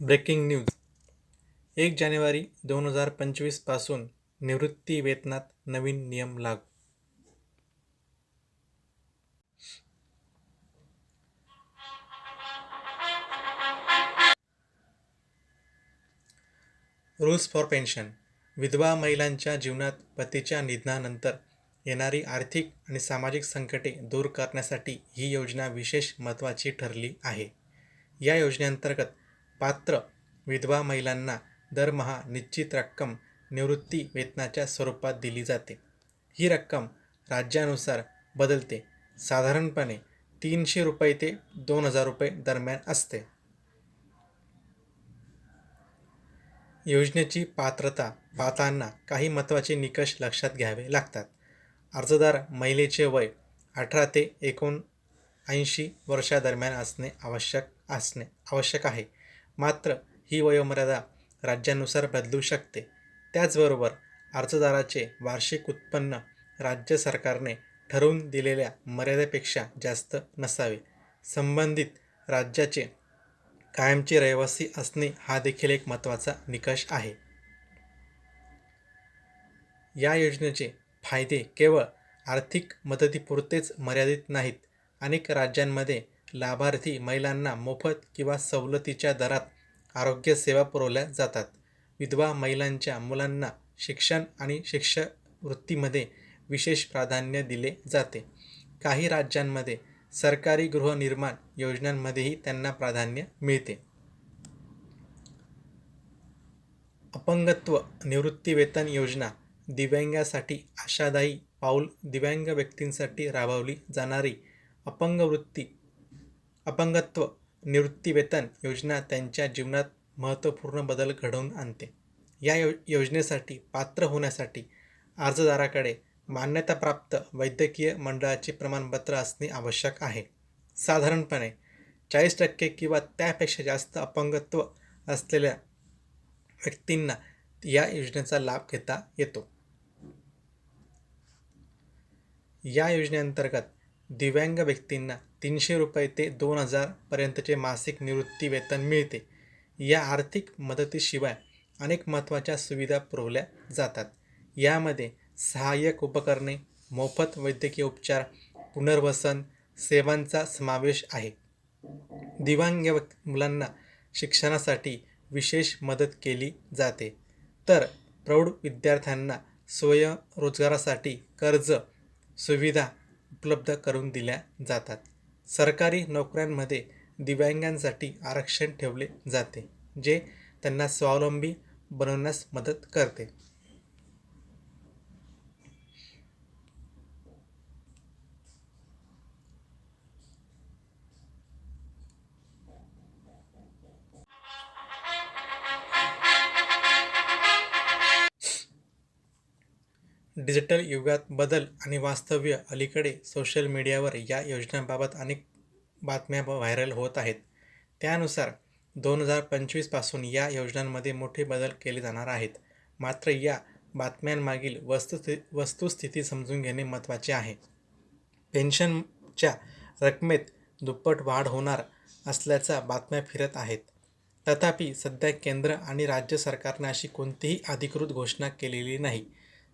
Breaking news 1 जानेवारी 2025 पासून निवृत्ती वेतनात नवीन नियम लागू. Rules for pension. विधवा महिलांच्या जीवनात पतीच्या निधनानंतर येणारी आर्थिक आणि सामाजिक संकटे दूर करण्यासाठी ही योजना विशेष महत्त्वाची ठरली आहे. या योजनेअंतर्गत पात्र विधवा महिलांना दरमहा निश्चित रक्कम निवृत्ती वेतनाच्या स्वरूपात दिली जाते. ही रक्कम राज्यानुसार बदलते. साधारणपणे 300 रुपये ते 2000 रुपये दरम्यान असते. योजनेची पात्रता पाहताना काही महत्त्वाचे निकष लक्षात घ्यावे लागतात. अर्जदार महिलेचे वय 18 ते 79 वर्षादरम्यान असणे आवश्यक आहे. मात्र ही वयोमर्यादा राज्यानुसार बदलू शकते. त्याचबरोबर अर्जदाराचे वार्षिक उत्पन्न राज्य सरकारने ठरवून दिलेल्या मर्यादेपेक्षा जास्त नसावे. संबंधित राज्याचे कायमचे रहिवासी असणे हा देखील एक महत्त्वाचा निकष आहे. या योजनेचे फायदे केवळ आर्थिक मदतीपुरतेच मर्यादित नाहीत. अनेक राज्यांमध्ये लाभार्थी महिलांना मोफत किंवा सवलतीच्या दरात आरोग्य सेवा पुरवल्या जातात. विधवा महिलांच्या मुलांना शिक्षण आणि शिष्यवृत्तीमध्ये विशेष प्राधान्य दिले जाते. काही राज्यांमध्ये सरकारी गृहनिर्माण योजनांमध्येही त्यांना प्राधान्य मिळते. अपंगत्व निवृत्तीवेतन योजना. दिव्यांगांसाठी आशादायी पाऊल. दिव्यांग व्यक्तींसाठी राबवली जाणारी अपंगत्व निवृत्तीवेतन योजना त्यांच्या जीवनात महत्त्वपूर्ण बदल घडवून आणते. या योजनेसाठी पात्र होण्यासाठी अर्जदाराकडे मान्यताप्राप्त वैद्यकीय मंडळाचे प्रमाणपत्र असणे आवश्यक आहे. साधारणपणे 40% किंवा त्यापेक्षा जास्त अपंगत्व असलेल्या व्यक्तींना या योजनेचा लाभ घेता येतो. या योजनेअंतर्गत दिव्यांग व्यक्तींना 300 रुपये ते 2000 पर्यंतचे मासिक निवृत्ती वेतन मिळते. या आर्थिक मदतीशिवाय अनेक महत्त्वाच्या सुविधा पुरवल्या जातात. यामध्ये सहाय्यक उपकरणे, मोफत वैद्यकीय उपचार, पुनर्वसन सेवांचा समावेश आहे. दिव्यांग मुलांना शिक्षणासाठी विशेष मदत केली जाते. तर प्रौढ विद्यार्थ्यांना स्वयंरोजगारासाठी कर्ज सुविधा उपलब्ध करून दिल्या जातात. सरकारी नोकऱ्यांमध्ये दिव्यांगांसाठी आरक्षण ठेवले जाते, जे त्यांना स्वावलंबी बनवण्यास मदत करते. डिजिटल युगात बदल आणि वास्तव्य. अलीकडे सोशल मीडियावर या योजनांबाबत अनेक बातम्या व्हायरल होत आहेत. त्यानुसार 2025 पासून या योजनांमध्ये मोठे बदल केले जाणार आहेत. मात्र या बातम्यांमागील वस्तुस्थिती समजून घेणे महत्त्वाचे आहे. पेन्शनच्या रकमेत दुप्पट वाढ होणार असल्याच्या बातम्या फिरत आहेत. तथापि सध्या केंद्र आणि राज्य सरकारने अशी कोणतीही अधिकृत घोषणा केलेली नाही.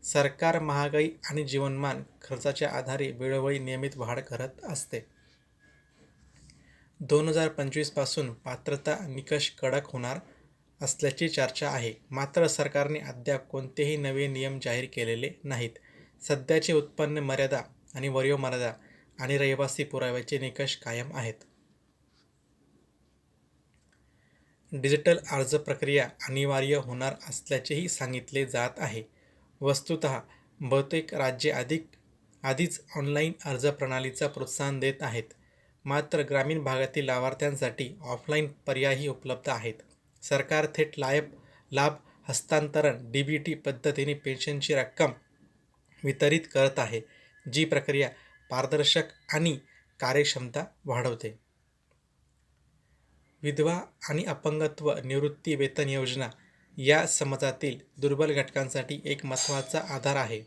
सरकार महागाई आणि जीवनमान खर्चाच्या आधारे वेळोवेळी नियमित वाढ करत असते. 2025 पासून पात्रता निकष कडक होणार असल्याची चर्चा आहे. मात्र सरकारने अद्याप कोणतेही नवे नियम जाहीर केलेले नाहीत. सध्याचे उत्पन्न मर्यादा आणि वयोमर्यादा आणि रहिवासी पुराव्याचे निकष कायम आहेत. डिजिटल अर्ज प्रक्रिया अनिवार्य होणार असल्याचेही सांगितले जात आहे. वस्तुतः बहुतेक राज्ये आधीच ऑनलाईन अर्ज प्रणालीचा प्रोत्साहन देत आहेत. मात्र ग्रामीण भागातील लाभार्थ्यांसाठी ऑफलाईन पर्यायही उपलब्ध आहेत. सरकार थेट लाभ हस्तांतरण DBT पद्धतीने पेन्शनची रक्कम वितरित करत आहे, जी प्रक्रिया पारदर्शक आणि कार्यक्षमता वाढवते. विधवा आणि अपंगत्व निवृत्ती वेतन योजना या समाजातील दुर्बल घटकांसाठी एक महत्त्वाचा आधार आहे.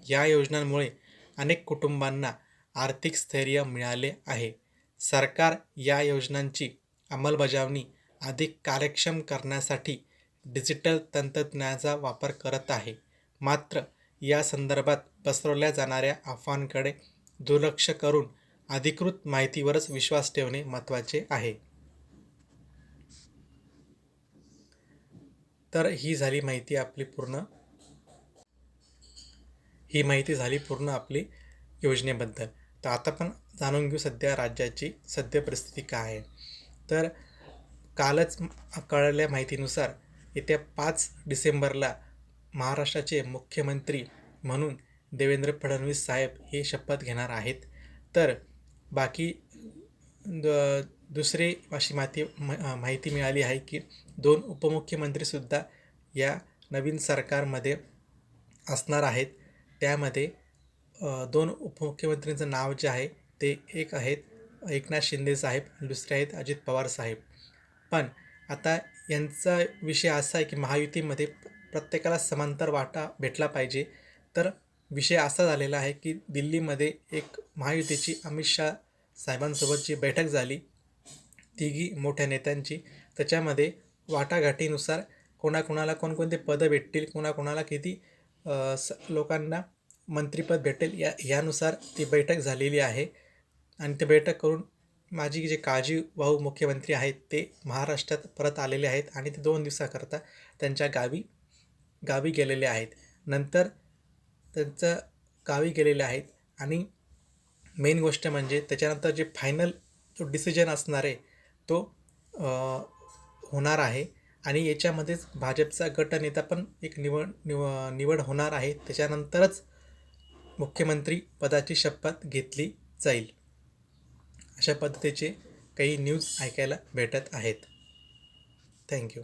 या योजनांमुळे अनेक कुटुंबांना आर्थिक स्थैर्य मिळाले आहे. सरकार या योजनांची अंमलबजावणी अधिक कार्यक्षम करण्यासाठी डिजिटल तंत्रज्ञानाचा वापर करत आहे. मात्र या संदर्भात पसरवल्या जाणाऱ्या अफवांकडे दुर्लक्ष करून अधिकृत माहितीवरच विश्वास ठेवणे महत्त्वाचे आहे. तर ही माहिती झाली पूर्ण आपली योजनेबद्दल. तर आता पण जाणून घेऊ सध्या राज्याची सद्य परिस्थिती काय आहे. तर कालच कळलेल्या माहितीनुसार येत्या 5 डिसेंबरला महाराष्ट्राचे मुख्यमंत्री म्हणून देवेंद्र फडणवीस साहेब हे शपथ घेणार आहेत. तर बाकी दुसरी अशी माहिती मिळाली आहे की 2 उपमुख्यमंत्रीसुद्धा या नवीन सरकारमध्ये असणार आहेत. त्यामध्ये 2 उपमुख्यमंत्र्यांचं नाव जे आहे ते एक आहेत एकनाथ शिंदे साहेब आणि दुसरे आहेत अजित पवार साहेब. पण आता यांचा विषय असा आहे की महायुतीमध्ये प्रत्येकाला समांतर वाटा भेटला पाहिजे. तर विषय असा झालेला आहे की दिल्लीमध्ये एक महायुतीची अमित शाह साहेबांसोबत जी बैठक झाली तिघी मोठ्या नेत्यांची, त्याच्यामध्ये वाटाघाटीनुसार कोणाकोणाला कोणकोणते पदं भेटतील, कोणाकोणाला किती लोकांना मंत्रिपद भेटेल यानुसार ती बैठक झालेली आहे. आणि ती बैठक करून माझी जे काळजीवाहू मुख्यमंत्री आहेत ते महाराष्ट्रात परत आलेले आहेत आणि ते 2 दिवसाकरता त्यांच्या गावी गेलेले आहेत. नंतर त्यांचं गावी गेलेले आहेत आणि मेन गोष्ट म्हणजे त्याच्यानंतर जे फायनल जो डिसिजन असणार आहे तो होणार आहे आणि याच्यामध्येच भाजपचा गटनेता पण एक निवड होणार आहे. त्याच्यानंतरच मुख्यमंत्री पदाची शपथ घेतली जाईल. अशा पद्धतीचे काही न्यूज ऐकायला भेटत आहेत. थँक्यू.